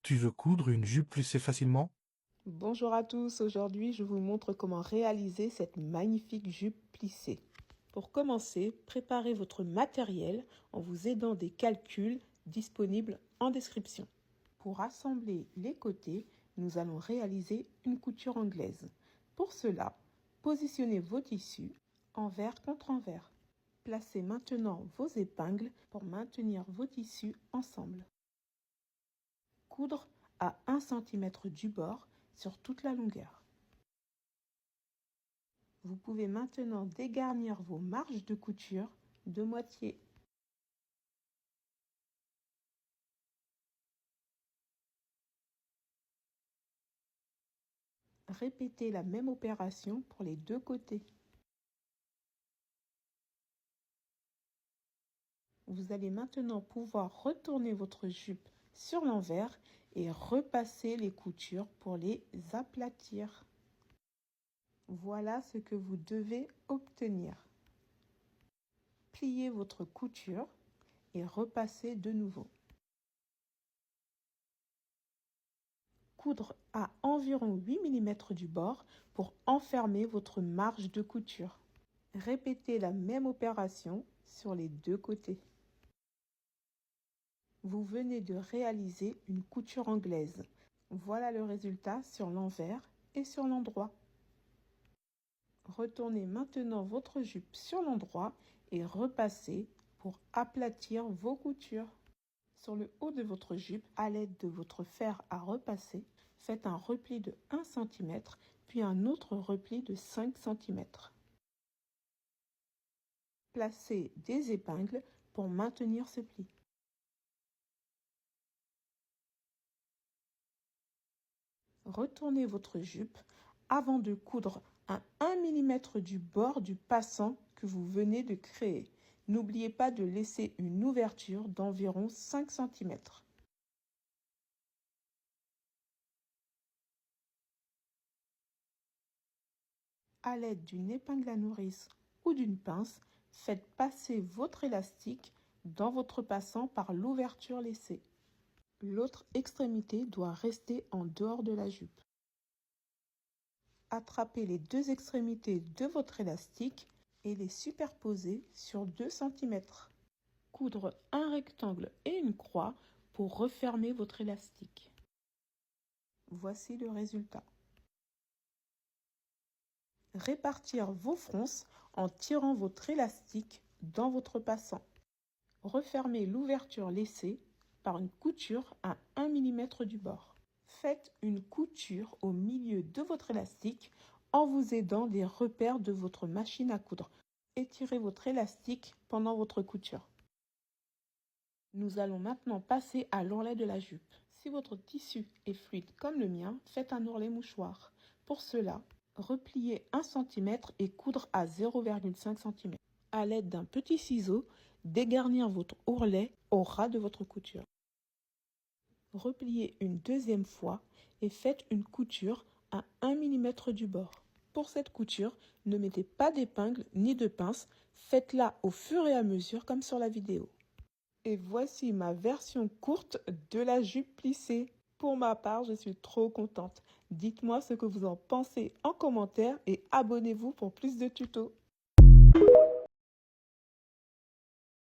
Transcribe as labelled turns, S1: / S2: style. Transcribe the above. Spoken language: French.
S1: Tu veux coudre une jupe plissée facilement?
S2: Bonjour à tous, aujourd'hui je vous montre comment réaliser cette magnifique jupe plissée. Pour commencer, préparez votre matériel en vous aidant des calculs disponibles en description. Pour assembler les côtés, nous allons réaliser une couture anglaise. Pour cela, positionnez vos tissus envers contre envers. Placez maintenant vos épingles pour maintenir vos tissus ensemble. Coudre à 1 cm du bord sur toute la longueur. Vous pouvez maintenant dégarnir vos marges de couture de moitié. Répétez la même opération pour les deux côtés. Vous allez maintenant pouvoir retourner votre jupe sur l'envers et repasser les coutures pour les aplatir. Voilà ce que vous devez obtenir. Pliez votre couture et repassez de nouveau. Coudre à environ 8 mm du bord pour enfermer votre marge de couture. Répétez la même opération sur les deux côtés. Vous venez de réaliser une couture anglaise. Voilà le résultat sur l'envers et sur l'endroit. Retournez maintenant votre jupe sur l'endroit et repassez pour aplatir vos coutures. Sur le haut de votre jupe, à l'aide de votre fer à repasser, faites un repli de 1 cm, puis un autre repli de 5 cm. Placez des épingles pour maintenir ce pli. Retournez votre jupe avant de coudre à 1 mm du bord du passant que vous venez de créer. N'oubliez pas de laisser une ouverture d'environ 5 cm. À l'aide d'une épingle à nourrice ou d'une pince, faites passer votre élastique dans votre passant par l'ouverture laissée. L'autre extrémité doit rester en dehors de la jupe. Attrapez les deux extrémités de votre élastique et les superposer sur 2 cm. Coudre un rectangle et une croix pour refermer votre élastique. Voici le résultat. Répartir vos fronces en tirant votre élastique dans votre passant. Refermez l'ouverture laissée par une couture à 1 mm du bord. Faites une couture au milieu de votre élastique en vous aidant des repères de votre machine à coudre. Étirez votre élastique pendant votre couture. Nous allons maintenant passer à l'ourlet de la jupe. Si votre tissu est fluide comme le mien, faites un ourlet mouchoir. Pour cela, repliez 1 cm et coudre à 0,5 cm. À l'aide d'un petit ciseau, dégarnir votre ourlet au ras de votre couture. Repliez une deuxième fois et faites une couture à 1 mm du bord. Pour cette couture, ne mettez pas d'épingle ni de pince, faites-la au fur et à mesure comme sur la vidéo. Et voici ma version courte de la jupe plissée. Pour ma part, je suis trop contente. Dites-moi ce que vous en pensez en commentaire et abonnez-vous pour plus de tutos.